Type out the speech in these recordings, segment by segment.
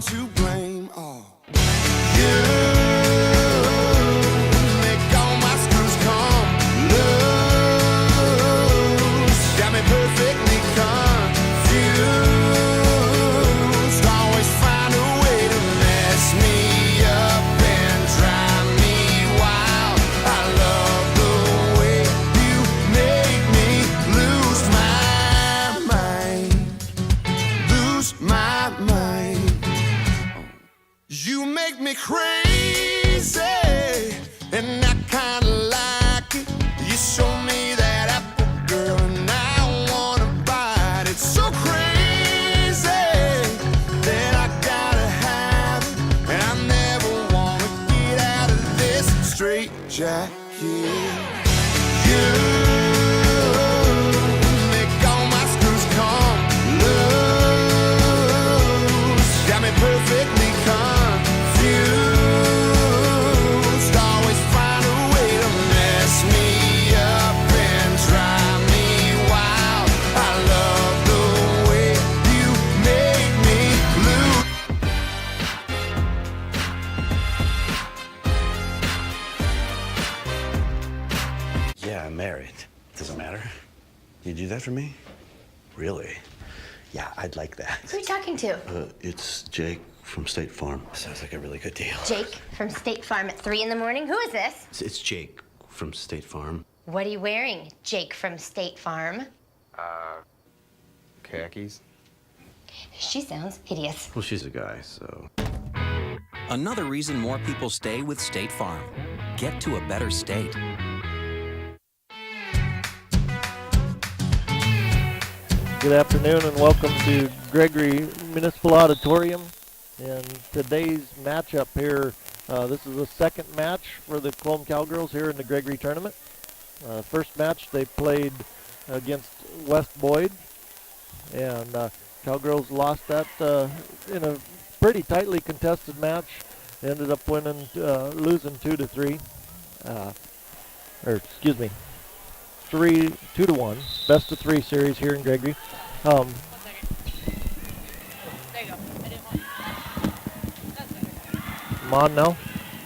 one to blame. Oh, you make all my screws come loose. Got me perfectly confused. Always find a way to mess me up and drive me wild. I love the way you make me lose my mind. Lose my mind. You make me crazy, and I kinda like it. You show me that apple, girl, and I wanna bite it. So crazy that I gotta have it, and I never wanna get out of this straight jacket. You make all my screws come loose. Got me perfectly confused. Always find a way to mess me up and drive me wild. I love the way you make me blue. Yeah, I'm married. Doesn't matter. You do that for me? Really? Yeah, I'd like that. Who are you talking to? It's Jake from State Farm. Sounds like a really good deal. Jake from State Farm at 3 in the morning? Who is this? It's Jake from State Farm. What are you wearing, Jake from State Farm? Khakis. She sounds hideous. Well, she's a guy, so. Another reason more people stay with State Farm. Get to a better state. Good afternoon and welcome to Gregory Municipal Auditorium. And today's matchup here, this is the second match for the Colome Cowgirls here in the Gregory tournament. First match they played against West Boyd, and Cowgirls lost that in a pretty tightly contested match. They ended up losing 2-3, or excuse me, 2-1, best of 3 series here in Gregory. There you go. I didn't want That's better. I'm on now?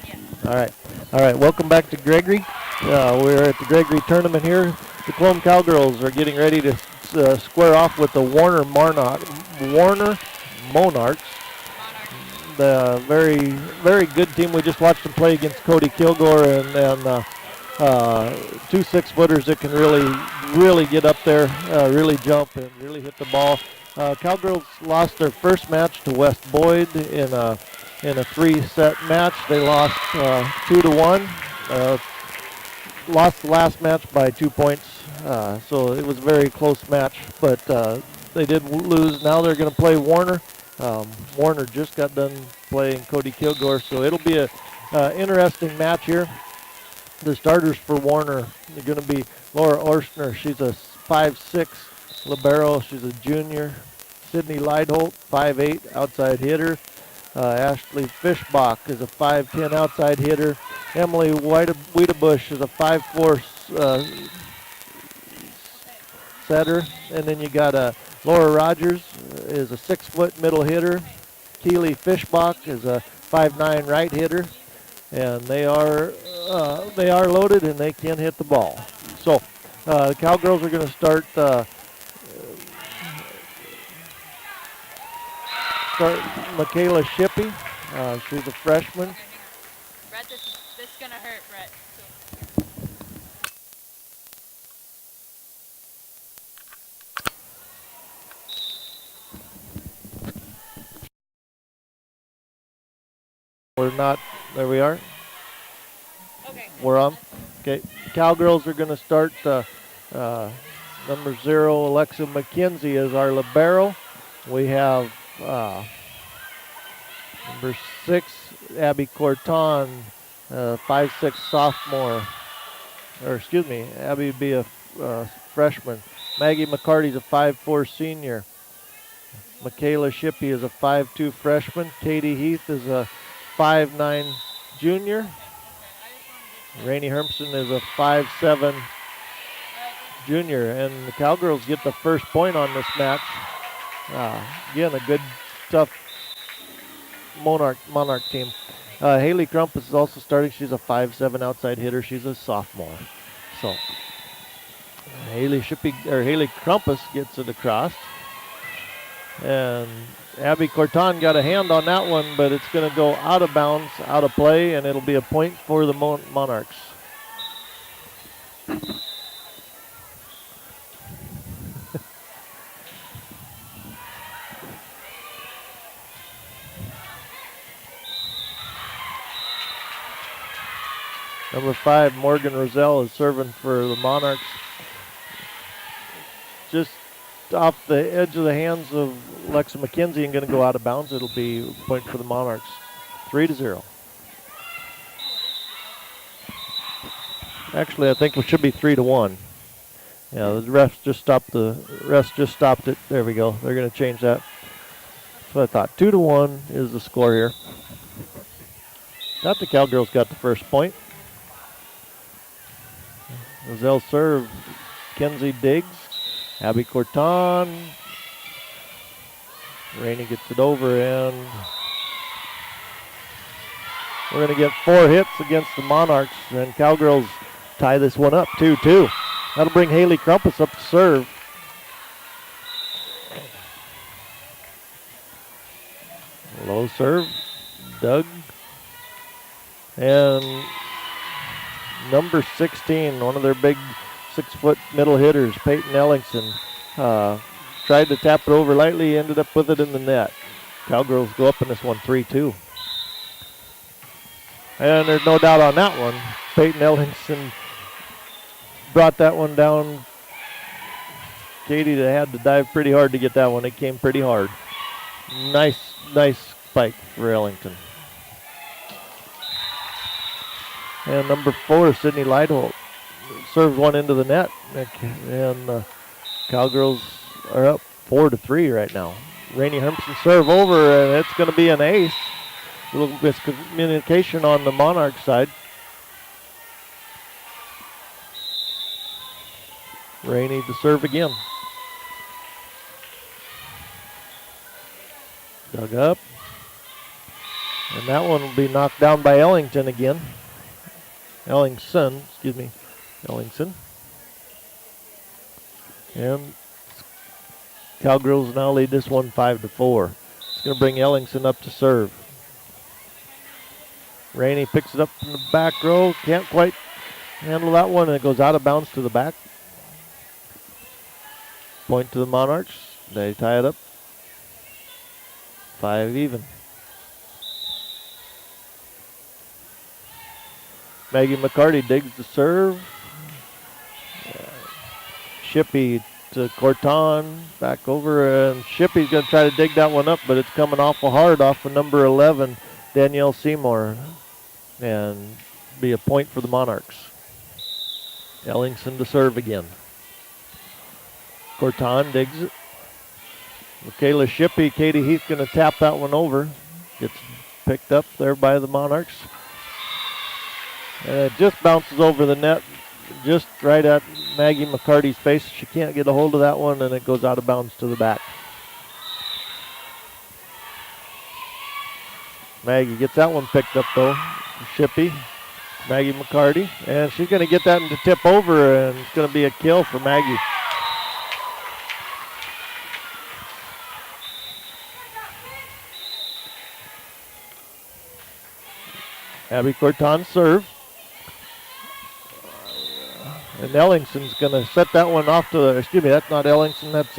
Yeah. All right, welcome back to Gregory. We're at the Gregory tournament here. The Colome Cowgirls are getting ready to square off with the Warner Monarchs. The very, very good team. We just watched them play against Cody Kilgore and 2 6-footers that can really get up there, really jump and really hit the ball. Cowgirls lost their first match to West Boyd in a 3-set match. They lost 2-1. Lost the last match by 2 points, so it was a very close match. But they did lose. Now they're going to play Warner. Warner just got done playing Cody Kilgore, so it'll be a interesting match here. The starters for Warner are going to be Laura Orstner. She's a 5'6" libero. She's a junior. Sydney Leidholt, 5'8", outside hitter. Ashley Fishbach is a 5'10" outside hitter. Emily Wiedebusch is a 5'4" setter. And then you got Laura Rogers is a 6-foot middle hitter. Keely Fishbach is a 5'9" right hitter. And they are loaded and they can hit the ball. So the Cowgirls are going to start Michaela Shippey. She's a freshman. Brett, this is gonna hurt, Brett. We're not. There we are. Okay. We're on. Okay. Cowgirls are going to start number 0, Alexa McKenzie, as our libero. We have number 6, Abby Corton, 5'6" sophomore. Or excuse me, Abby would be a freshman. Maggie McCarty's a 5'4" senior. Michaela Shippey is a 5'2" freshman. Katie Heath is a 5'9" junior. Rainey Hermson is a 5'7" junior, and the Cowgirls get the first point on this match. Again, a good, tough Monarch team. Haley Crumpus is also starting. She's a 5'7" outside hitter. She's a sophomore. So Haley Crumpus gets it across. And Abby Corton got a hand on that one, but it's going to go out of bounds, out of play, and it'll be a point for the Monarchs. Number 5, Morgan Roselle, is serving for the Monarchs. Just off the edge of the hands of Lexa McKenzie and going to go out of bounds. It'll be a point for the Monarchs. 3-0. Actually, I think it should be 3-1. Yeah, the refs just stopped it. There we go. They're going to change that. That's what I thought. 2-1 is the score here. Got the Cowgirls got the first point. Roselle serve. Kenzie digs. Abby Corton. Rainey gets it over, and we're going to get 4 hits against the Monarchs, and Cowgirls tie this one up 2-2. That'll bring Haley Crumpus up to serve. Low serve. Doug. And number 16, one of their big 6-foot middle hitters, Peyton Ellingson, tried to tap it over lightly, ended up with it in the net. Cowgirls go up in this one 3-2. And there's no doubt on that one. Peyton Ellingson brought that one down. Katie had to dive pretty hard to get that one. It came pretty hard. Nice spike for Ellington. And number 4, Sydney Lightholt, served one into the net. And Cowgirls are up 4-3 right now. Rainey Hermson serve over, and it's going to be an ace. A little miscommunication on the Monarch side. Rainey to serve again. Dug up. And that one will be knocked down by Ellingson again. Ellingson. And Cowgirls now lead this one 5-4. It's going to bring Ellingson up to serve. Rainey picks it up from the back row. Can't quite handle that one, and it goes out of bounds to the back. Point to the Monarchs. They tie it up. 5 even. Maggie McCarty digs the serve. Shippey to Corton, back over, and Shippey's going to try to dig that one up, but it's coming awful hard off of number 11, Danielle Seymour, and be a point for the Monarchs. Ellingson to serve again. Corton digs it. Michaela Shippey, Katie Heath going to tap that one over. Gets picked up there by the Monarchs. And it just bounces over the net, just right at Maggie McCarty's face. She can't get a hold of that one, and it goes out of bounds to the back. Maggie gets that one picked up, though. Shippey, Maggie McCarty, and she's going to get that into tip over, and it's going to be a kill for Maggie. Abby Corton serve. And Ellingson's going to set that one off to that's not Ellingson, that's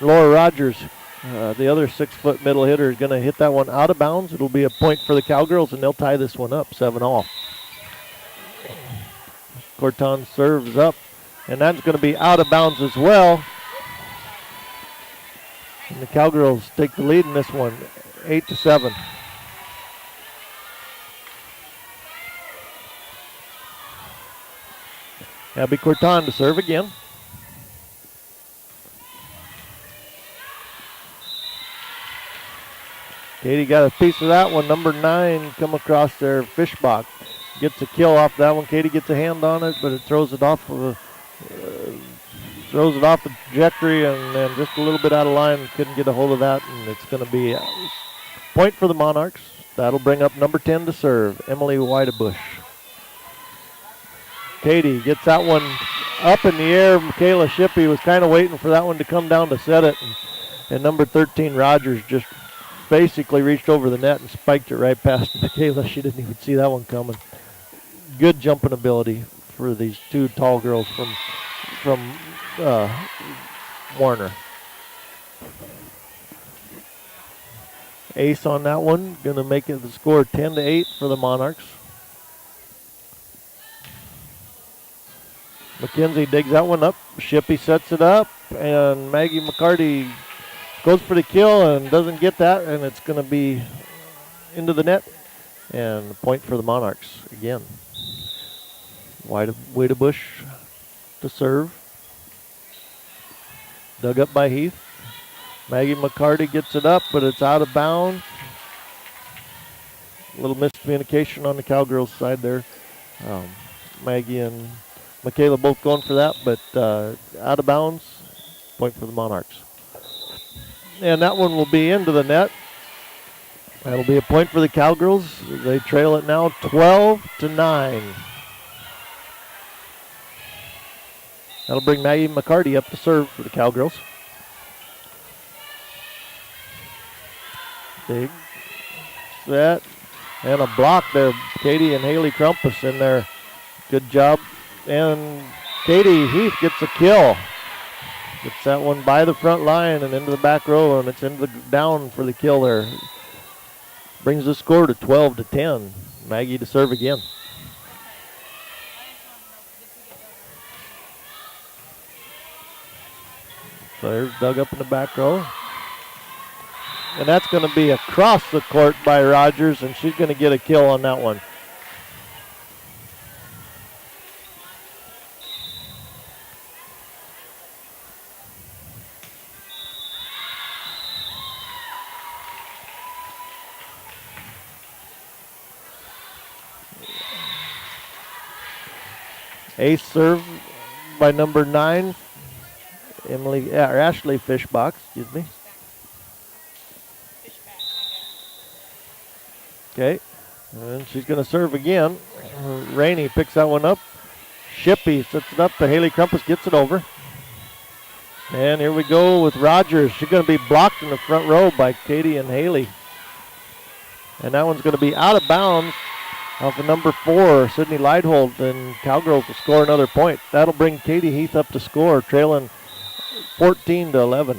Laura Rogers. The other 6-foot middle hitter is going to hit that one out of bounds. It'll be a point for the Cowgirls, and they'll tie this one up 7-all. Corton serves up, and that's going to be out of bounds as well. And the Cowgirls take the lead in this one, 8-7. Abby Corton to serve again. Katie got a piece of that one. Number 9 come across there. Fishbach gets a kill off that one. Katie gets a hand on it, but it throws it off of the trajectory and just a little bit out of line. Couldn't get a hold of that, and it's going to be point for the Monarchs. That'll bring up number 10 to serve, Emily Whitebush. Katie gets that one up in the air. Michaela Shippey was kind of waiting for that one to come down to set it. And number 13, Rogers, just basically reached over the net and spiked it right past Michaela. She didn't even see that one coming. Good jumping ability for these two tall girls from Warner. Ace on that one, going to make it the score 10-8 for the Monarchs. McKenzie digs that one up. Shippey sets it up, and Maggie McCarty goes for the kill and doesn't get that, and it's going to be into the net. And a point for the Monarchs again. Whitebush to serve. Dug up by Heath. Maggie McCarty gets it up, but it's out of bounds. A little miscommunication on the Cowgirls side there. Maggie and Michaela both going for that, but out of bounds. Point for the Monarchs. And that one will be into the net. That'll be a point for the Cowgirls. They trail it now 12-9. That'll bring Maggie McCarty up to serve for the Cowgirls. Big set and a block there. Katie and Haley Crumpus in there. Good job. And Katie Heath gets a kill. Gets that one by the front line and into the back row, and it's into the down for the kill there. Brings the score to 12-10. Maggie to serve again. So there's dug up in the back row. And that's going to be across the court by Rogers, and she's going to get a kill on that one. Ace serve by number 9, Ashley Fishbach, excuse me. Okay, and she's going to serve again. Rainey picks that one up. Shippey sets it up, but Haley Crumpus gets it over. And here we go with Rogers. She's going to be blocked in the front row by Katie and Haley. And that one's going to be out of bounds off of number 4, Sydney Leidhold, and Cowgirls will score another point. That'll bring Katie Heath up to score, trailing 14-11.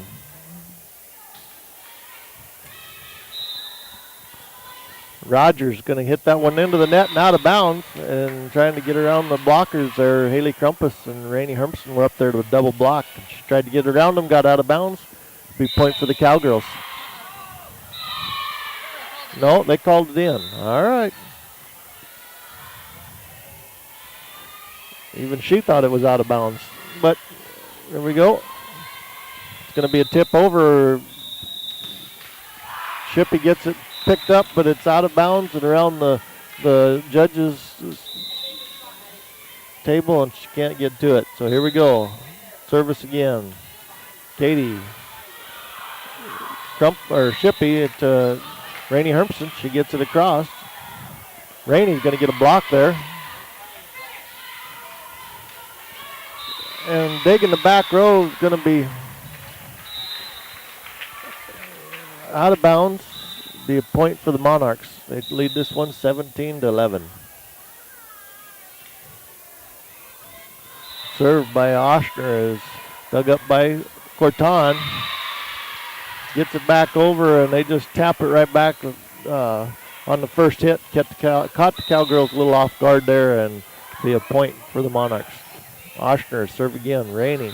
Rogers going to hit that one into the net and out of bounds, and trying to get around the blockers there. Haley Crumpus and Rainey Hermson were up there to a double block. She tried to get around them, got out of bounds. Big point for the Cowgirls. No, they called it in. All right. Even she thought it was out of bounds. But there we go. It's going to be a tip over. Shippey gets it picked up, but it's out of bounds and around the judges' table, and she can't get to it. So here we go. Service again. Katie Shippey at Rainey Hermson. She gets it across. Rainey's going to get a block there. And digging the back row is going to be out of bounds. Be a point for the Monarchs. They lead this one 17-11. Served by Oshner is dug up by Corton. Gets it back over, and they just tap it right back on the first hit. Caught the Cowgirls a little off guard there, and be a point for the Monarchs. Oshner serve again. Rainey.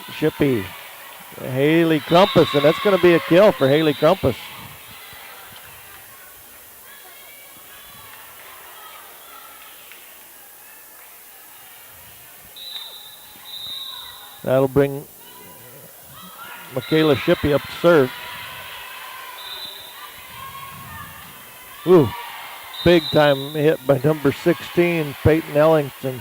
Shippey. Haley Crumpus, and that's going to be a kill for Haley Crumpus. That'll bring Michaela Shippey up to serve. Ooh, big time hit by number 16, Peyton Ellington.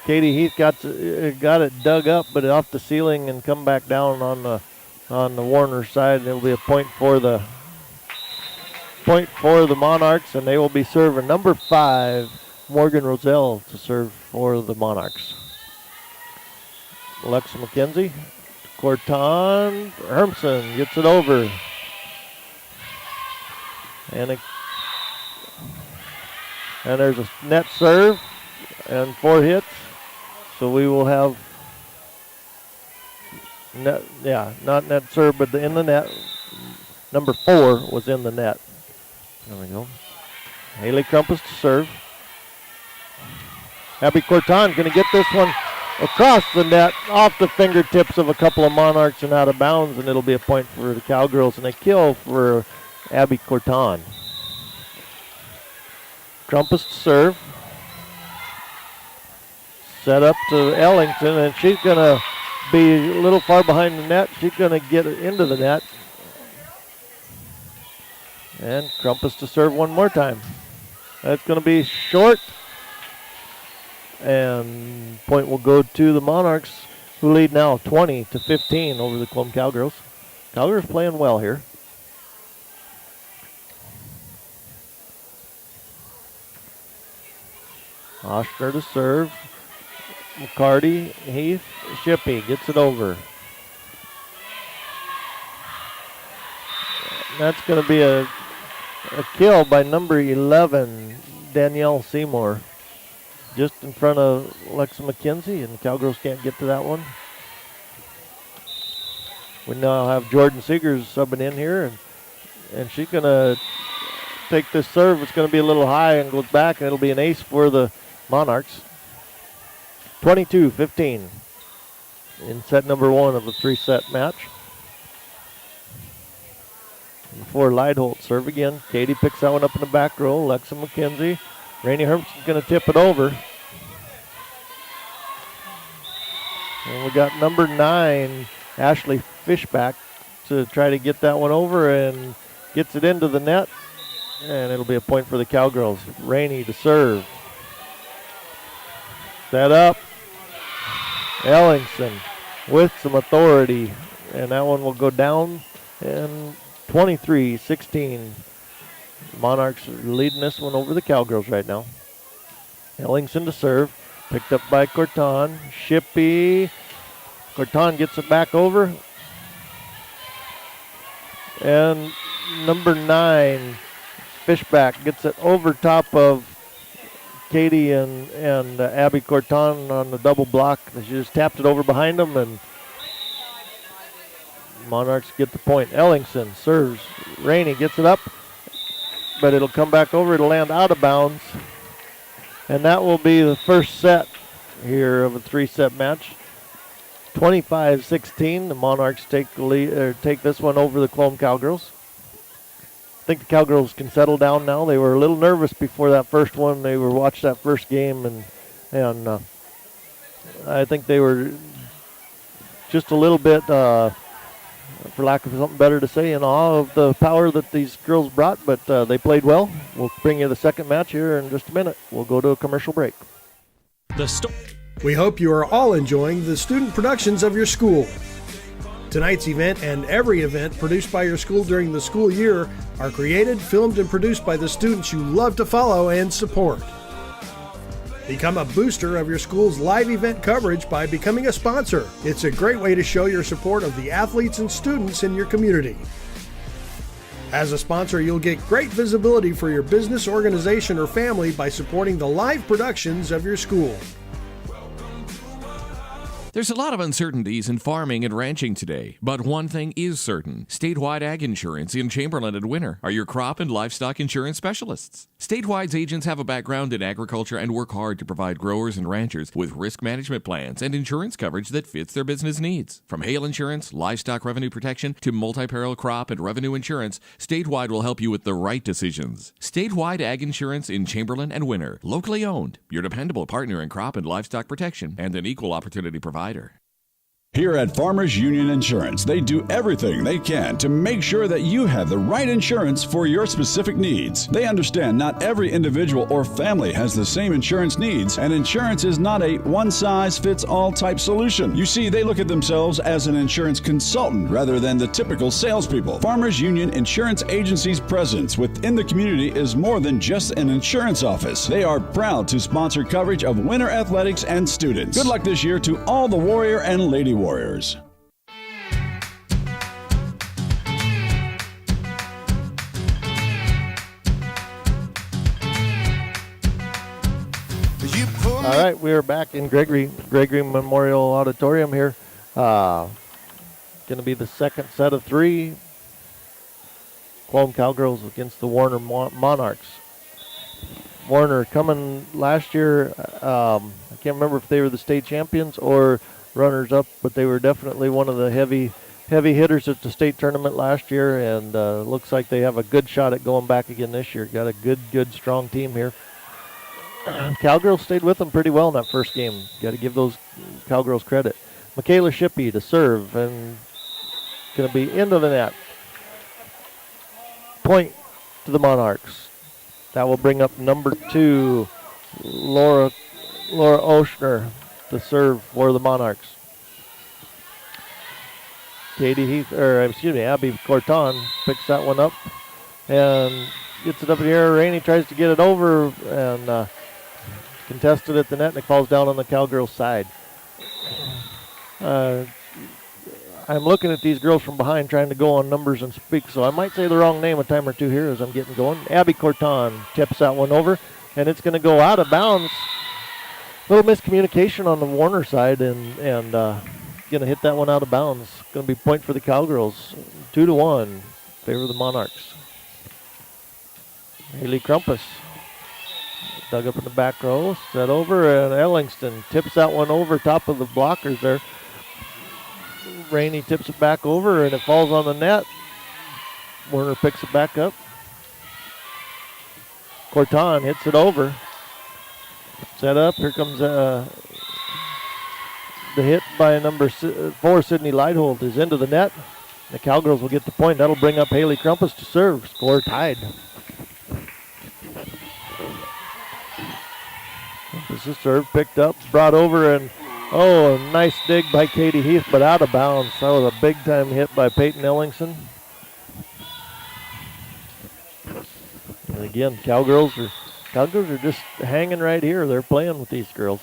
Katie Heath got it dug up, but off the ceiling and come back down on the Warner side. It'll be a point for the point for the Monarchs, and they will be serving number 5, Morgan Roselle, to serve for the Monarchs. Alexa McKenzie, Corton Hermson gets it over. And there's a net serve and 4 hits. So we will have net, not net serve, but in the net. Number 4 was in the net. There we go. Haley Crumpus to serve. Abby Corton going to get this one across the net, off the fingertips of a couple of Monarchs and out of bounds, and it'll be a point for the Cowgirls and a kill for Abby Corton. Crumpus to serve. Set up to Ellington, and she's going to be a little far behind the net. She's going to get it into the net. And Crumpus to serve one more time. That's going to be short. And point will go to the Monarchs, who lead now 20-15 over the Colome Cowgirls. Cowgirls playing well here. Oshner to serve. McCarty, Heath, Shippey gets it over. And that's going to be a kill by number 11, Danielle Seymour. Just in front of Alexa McKenzie, and the Cowgirls can't get to that one. We now have Jordan Seegers subbing in here, and she's going to take this serve. It's going to be a little high and goes back, and it'll be an ace for the Monarchs. 22-15 in set number 1 of a 3-set match. Before Leidholt serve again. Katie picks that one up in the back row. Alexa McKenzie. Rainey Herbson's going to tip it over. And we got number 9, Ashley Fishback, to try to get that one over, and gets it into the net. And it'll be a point for the Cowgirls. Rainey to serve. Set up. Ellingson with some authority. And that one will go down. And 23-16. Monarchs are leading this one over the Cowgirls right now. Ellingson to serve. Picked up by Corton. Shippey. Corton gets it back over. And number 9, Fishback, gets it over top of Katie and Abby Corton on the double block. She just tapped it over behind them, and Monarchs get the point. Ellingson serves. Rainey gets it up, but it'll come back over. It'll land out of bounds. And that will be the first set here of a 3-set match. 25-16. The Monarchs take the lead, take this one over the Colome Cowgirls. I think the Cowgirls can settle down now. They were a little nervous before that first one. They were watched that first game, and I think they were just a little bit, for lack of something better to say, in awe of the power that these girls brought, but they played well. We'll bring you the second match here in just a minute. We'll go to a commercial break. We hope you are all enjoying the student productions of your school. Tonight's event and every event produced by your school during the school year are created, filmed, and produced by the students you love to follow and support. Become a booster of your school's live event coverage by becoming a sponsor. It's a great way to show your support of the athletes and students in your community. As a sponsor, you'll get great visibility for your business, organization, or family by supporting the live productions of your school. There's a lot of uncertainties in farming and ranching today, but one thing is certain. Statewide Ag Insurance in Chamberlain and Winter are your crop and livestock insurance specialists. Statewide's agents have a background in agriculture and work hard to provide growers and ranchers with risk management plans and insurance coverage that fits their business needs. From hail insurance, livestock revenue protection, to multi-peril crop and revenue insurance, Statewide will help you with the right decisions. Statewide Ag Insurance in Chamberlain and Winter, locally owned, your dependable partner in crop and livestock protection, and an equal opportunity provider. Here at Farmers Union Insurance, they do everything they can to make sure that you have the right insurance for your specific needs. They understand not every individual or family has the same insurance needs, and insurance is not a one-size-fits-all type solution. You see, they look at themselves as an insurance consultant rather than the typical salespeople. Farmers Union Insurance Agency's presence within the community is more than just an insurance office. They are proud to sponsor coverage of winter athletics and students. Good luck this year to all the Warrior and Lady Warriors. All right, we are back in Gregory Memorial Auditorium here. Going to be the second set of three. Colome Cowgirls against the Warner Monarchs. Warner coming last year. I can't remember if they were the state champions or runners-up, but they were definitely one of the heavy hitters at the state tournament last year, and looks like they have a good shot at going back again this year. Got a good, strong team here. Cowgirls stayed with them pretty well in that first game. Got to give those Cowgirls credit. Michaela Shippey to serve, and going to be into the net. Point to the Monarchs. That will bring up number 2, Laura Oshner, to serve for the Monarchs. Abby Corton picks that one up and gets it up in the air. Rainey tries to get it over and contested at the net, and it falls down on the Cowgirls side. I'm looking at these girls from behind trying to go on numbers and speak, so I might say the wrong name a time or two here as I'm getting going. Abby Corton tips that one over, and it's going to go out of bounds. Little miscommunication on the Warner side, and going to hit that one out of bounds. Going to be point for the Cowgirls. 2-1, favor of the Monarchs. Haley Crumpus dug up in the back row, set over, and Ellingston tips that one over top of the blockers there. Rainey tips it back over, and it falls on the net. Warner picks it back up. Corton hits it over. Set up. Here comes the hit by number 4, Sydney Lighthold, is into the net. The Cowgirls will get the point. That'll bring up Haley Crumpus to serve. Score tied. This is serve, picked up, brought over, and a nice dig by Katie Heath, but out of bounds. That was a big-time hit by Peyton Ellingson. And again, Cowgirls are just hanging right here. They're playing with these girls.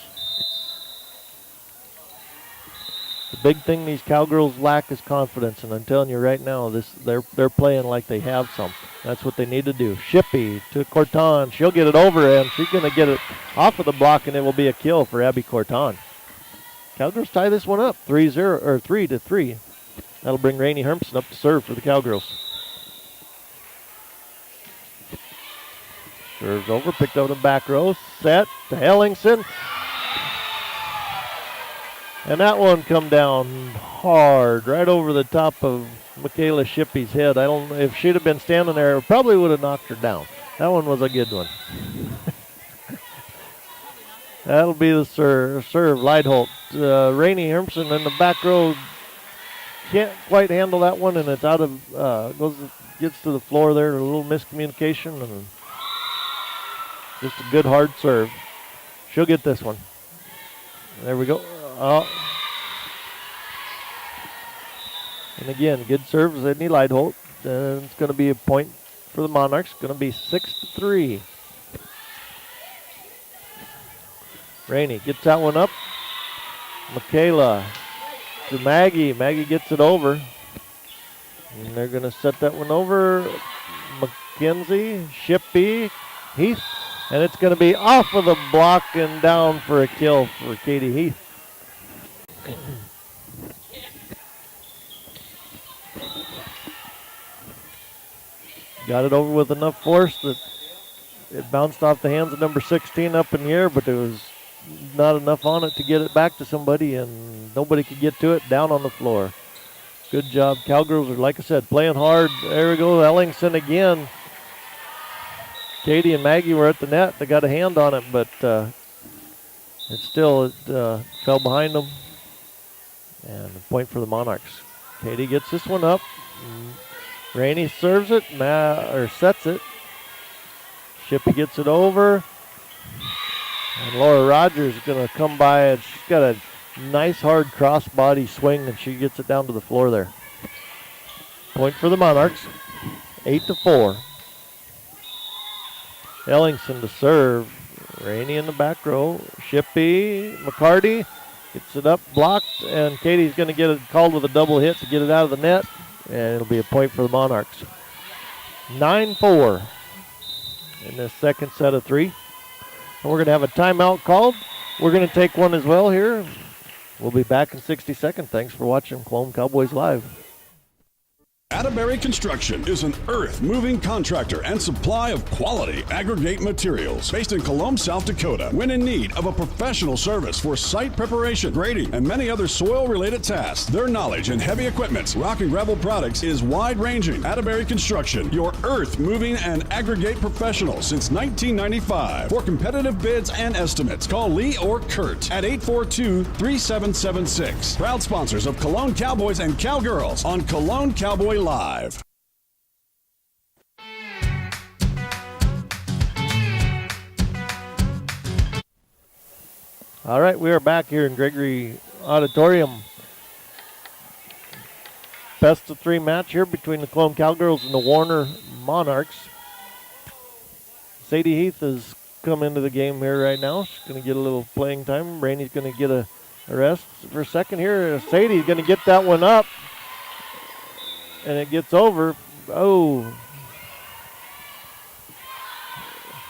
The big thing these Cowgirls lack is confidence, and I'm telling you right now, they're playing like they have some. That's what they need to do. Shippey to Corton. She'll get it over, and she's going to get it off of the block, and it will be a kill for Abby Corton. Cowgirls tie this one up, 3-3. That'll bring Rainey Hermson up to serve for the Cowgirls. Serves over, picked up in the back row, set to Ellingson. And that one come down hard, right over the top of Michaela Shippey's head. I don't know if she'd have been standing there, it probably would have knocked her down. That one was a good one. That'll be the serve. Lightholt. Rainey Hermson in the back row can't quite handle that one, and it's out of gets to the floor there. A little miscommunication, and just a good hard serve. She'll get this one. There we go. And again, good serve, Sydney Lightholt. It's going to be a point for the Monarchs. Going to be 6-3. Rainey gets that one up. Michaela to Maggie. Maggie gets it over. And they're going to set that one over. McKenzie, Shippey, Heath. And it's going to be off of the block and down for a kill for Katie Heath. Got it over with enough force that it bounced off the hands of number 16 up in the air, but there was not enough on it to get it back to somebody, and nobody could get to it, down on the floor. Good job. Cowgirls are, like I said, playing hard. There we go, Ellingson again. Katie and Maggie were at the net. They got a hand on it, but it fell behind them. And a point for the Monarchs. Katie gets this one up. Rainey serves it, or sets it. Shippy gets it over. And Laura Rogers is going to come by, and she's got a nice hard cross-body swing, and she gets it down to the floor there. Point for the Monarchs, 8-4. Ellingson to serve. Rainey in the back row. Shippy, McCarty gets it up, blocked, and Katie's going to get it called with a double hit to get it out of the net, and it'll be a point for the Monarchs. 9-4 in this second set of three. And we're going to have a timeout called. We're going to take one as well here. We'll be back in 60 seconds. Thanks for watching Colome Cowboys Live. Atterbury Construction is an earth-moving contractor and supply of quality aggregate materials based in Colome, South Dakota. When in need of a professional service for site preparation, grading, and many other soil-related tasks, their knowledge in heavy equipment, rock and gravel products is wide-ranging. Atterbury Construction, your earth-moving and aggregate professional since 1995. For competitive bids and estimates, call Lee or Kurt at 842-3776. Proud sponsors of Colome Cowboys and Cowgirls on Colome Cowboy Live. All right, we are back here in Gregory Auditorium. Best of three match here between the Colome Cowgirls and the Warner Monarchs. Sadie Heath has come into the game here right now. She's going to get a little playing time. Rainey's going to get a rest for a second here. Sadie's going to get that one up. And it gets over. Oh.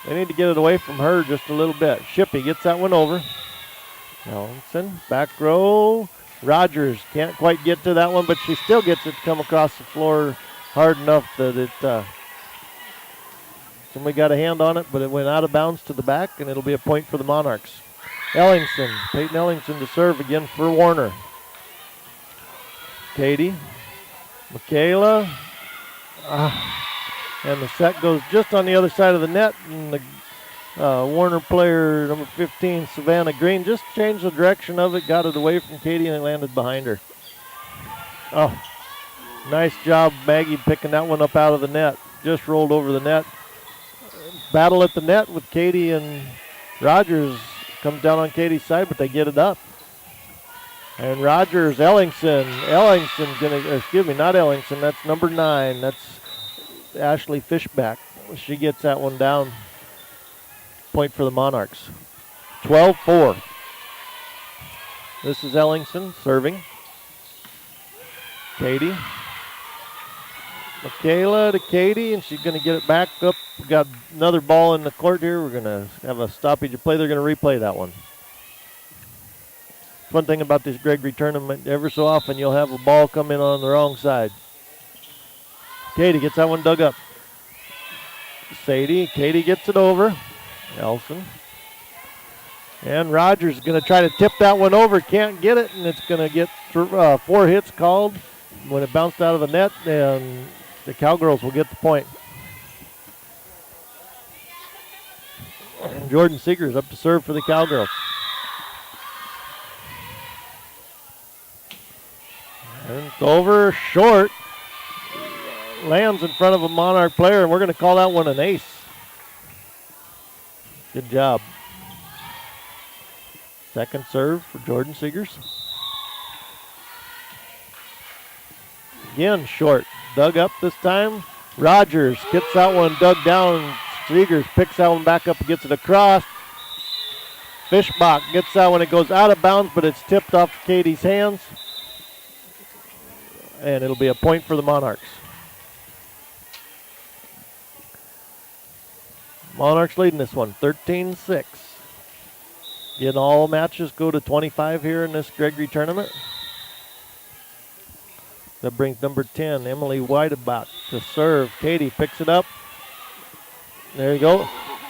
They need to get it away from her just a little bit. Shippy gets that one over. Ellingson, back row. Rogers can't quite get to that one, but she still gets it to come across the floor hard enough that it, somebody got a hand on it, but it went out of bounds to the back, and it'll be a point for the Monarchs. Ellingson, Peyton Ellingson to serve again for Warner. Katie. Michaela, and the set goes just on the other side of the net, and the Warner player, number 15, Savannah Green, just changed the direction of it, got it away from Katie, and it landed behind her. Oh, nice job, Maggie, picking that one up out of the net. Just rolled over the net. Battle at the net with Katie and Rogers. Comes down on Katie's side, but they get it up. And Rogers, Ellingson not Ellingson, that's number 9. That's Ashley Fishback. She gets that one down. Point for the Monarchs. 12-4. This is Ellingson serving. Katie. Michaela to Katie, and she's going to get it back up. We got another ball in the court here. We're going to have a stoppage of play. They're going to replay that one. One thing about this Gregory tournament, ever so often you'll have a ball come in on the wrong side. Katie gets that one dug up. Katie gets it over. Nelson. And Rogers is going to try to tip that one over. Can't get it, and it's going to get 4 hits called when it bounced out of the net, and the Cowgirls will get the point. Jordan Seegers up to serve for the Cowgirls. And it's over short. Lands in front of a Monarch player, and we're going to call that one an ace. Good job. Second serve for Jordan Seegers. Again, short. Dug up this time. Rogers gets that one dug down. Seegers picks that one back up and gets it across. Fishbach gets that one. It goes out of bounds, but it's tipped off Katie's hands. And it'll be a point for the Monarchs. Monarchs leading this one, 13-6. Again, all matches go to 25 here in this Gregory tournament. That brings number 10, Emily Whiteabot, to serve. Katie picks it up. There you go.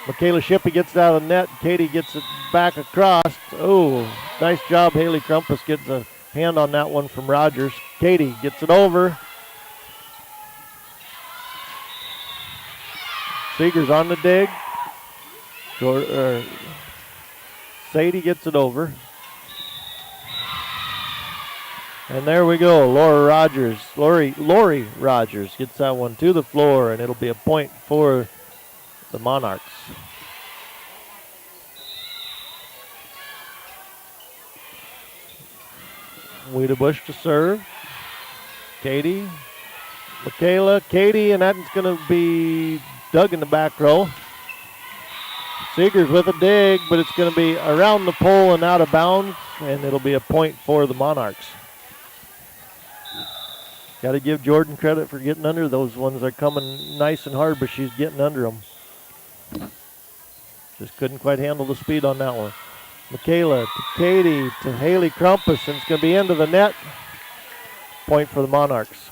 Michaela Shippey gets it out of the net. Katie gets it back across. Oh, nice job. Haley Crumpus gets a hand on that one from Rogers. Katie gets it over. Seegers on the dig. Sadie gets it over. And there we go. Lori Rogers gets that one to the floor, and it'll be a point for the Monarchs. Wiedebusch to serve. Katie, Michaela, Katie, and that's going to be Doug in the back row. Seegers with a dig, but it's going to be around the pole and out of bounds, and it'll be a point for the Monarchs. Got to give Jordan credit for getting under. Those ones are coming nice and hard, but she's getting under them. Just couldn't quite handle the speed on that one. Michaela to Katie to Haley Crumpus, and it's going to be into the net. Point for the Monarchs.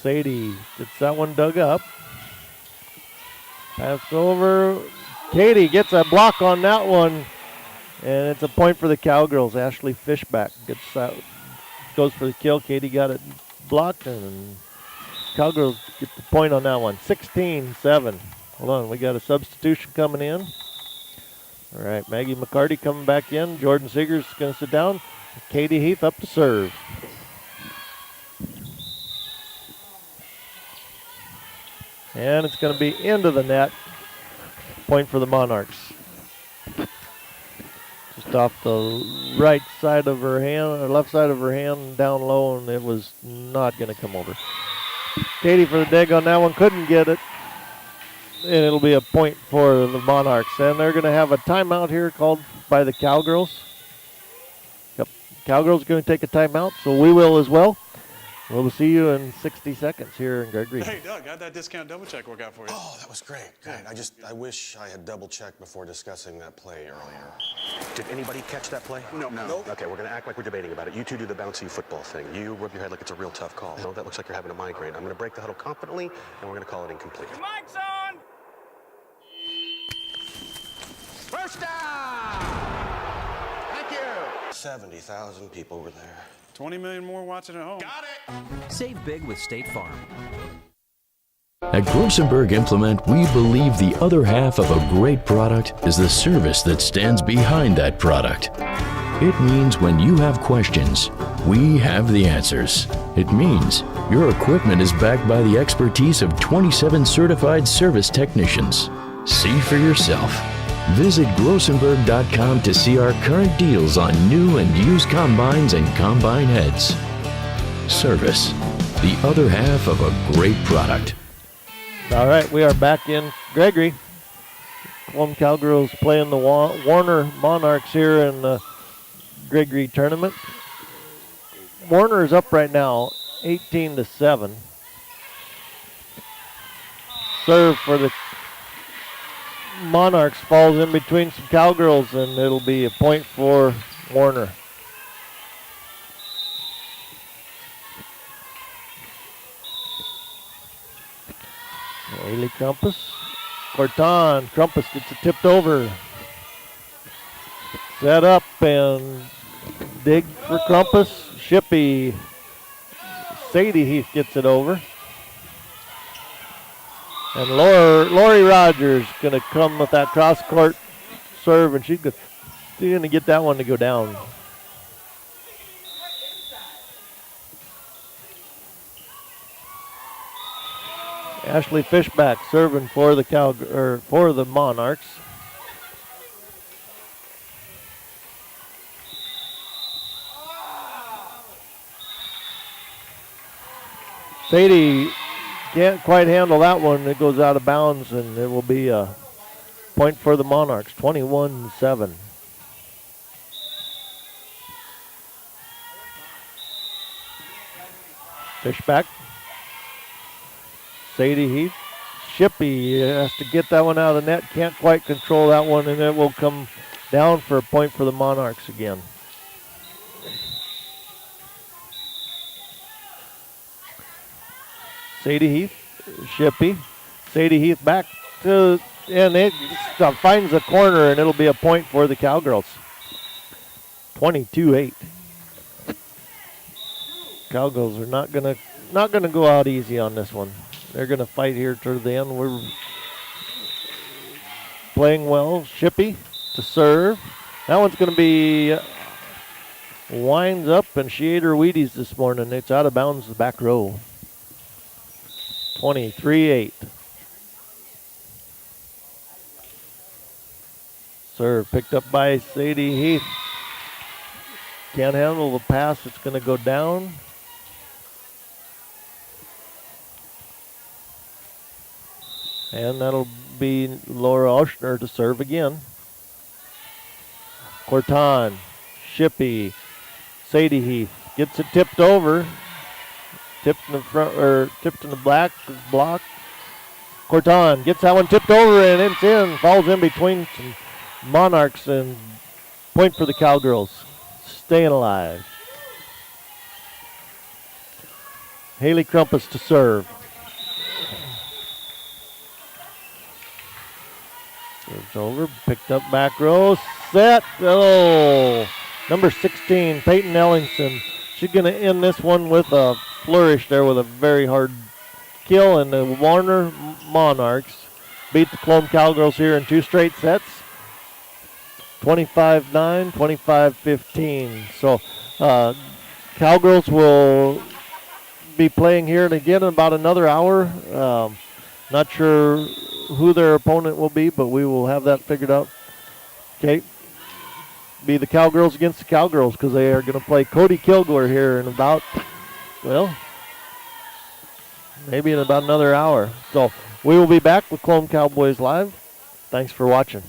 Sadie gets that one dug up. Pass over. Katie gets a block on that one, and it's a point for the Cowgirls. Ashley Fishback gets that, goes for the kill. Katie got it blocked, and Cowgirls get the point on that one. 16-7. Hold on, we got a substitution coming in. All right, Maggie McCarty coming back in. Jordan Seegers is going to sit down. Katie Heath up to serve. And it's going to be into the net. Point for the Monarchs. Just off the right side of her hand, or left side of her hand, down low, and it was not going to come over. Katie for the dig on that one, couldn't get it. And it'll be a point for the Monarchs. And they're going to have a timeout here called by the Cowgirls. Yep, Cowgirls are going to take a timeout, so we will as well. We'll see you in 60 seconds here in Gregory. Hey, Doug, how'd that discount double check work out for you? Oh, that was great. Great. I wish I had double checked before discussing that play earlier. Did anybody catch that play? No. Okay, we're going to act like we're debating about it. You two do the bouncy football thing. You rub your head like it's a real tough call. No, that looks like you're having a migraine. I'm going to break the huddle confidently, and we're going to call it incomplete. Your mic's on! First down! Thank you! 70,000 people were there. 20 million more watching at home. Got it! Save big with State Farm. At Grosenberg Implement, we believe the other half of a great product is the service that stands behind that product. It means when you have questions, we have the answers. It means your equipment is backed by the expertise of 27 certified service technicians. See for yourself. Visit Grosenberg.com to see our current deals on new and used combines and combine heads. Service, the other half of a great product. All right, we are back in Gregory. Colome Cowgirls playing the Warner Monarchs here in the Gregory tournament. Warner is up right now, 18-7. Serve for the Monarchs falls in between some Cowgirls, and it'll be a point for Warner. Haley Crumpus. Corton. Crumpus gets it tipped over. Set up and dig for Crumpus. Shippey. Sadie Heath gets it over. And Lori Rogers going to come with that cross-court serve, and she's going to get that one to go down. Ashley Fishback serving for the for the Monarchs. Sadie can't quite handle that one. It goes out of bounds, and it will be a point for the Monarchs, 21-7. Fishback. Sadie Heath. Shippey has to get that one out of the net. Can't quite control that one, and it will come down for a point for the Monarchs again. Sadie Heath, Shippey. Sadie Heath back to, and it finds the corner, and it'll be a point for the Cowgirls. 22-8. Cowgirls are not gonna go out easy on this one. they're going to fight here toward the end. We're playing well. Shippey to serve. That one's going to be winds up, and she ate her Wheaties this morning. It's out of bounds the back row. 23-8. Serve picked up by Sadie Heath. Can't handle the pass. It's going to go down. And that'll be Laura Oshner to serve again. Corton, Shippey, Sadie Heath gets it tipped over. Tipped in the front, or tipped in the black block. Corton gets that one tipped over and it's in. Falls in between some Monarchs and point for the Cowgirls. Staying alive. Haley Crumpus to serve. Serves over, picked up back row, set. Oh, number 16, Peyton Ellingson. She's going to end this one with a flourish there with a very hard kill, and the Warner Monarchs beat the Colome Cowgirls here in 2 straight sets. 25-9, 25-15. So Cowgirls will be playing here again in about another hour. Not sure who their opponent will be, but we will have that figured out. Okay. Be the Cowgirls against the Cowgirls because they are going to play Cody Kilgore here in about, well, maybe in about another hour. So we will be back with Colome Cowboys Live. Thanks for watching.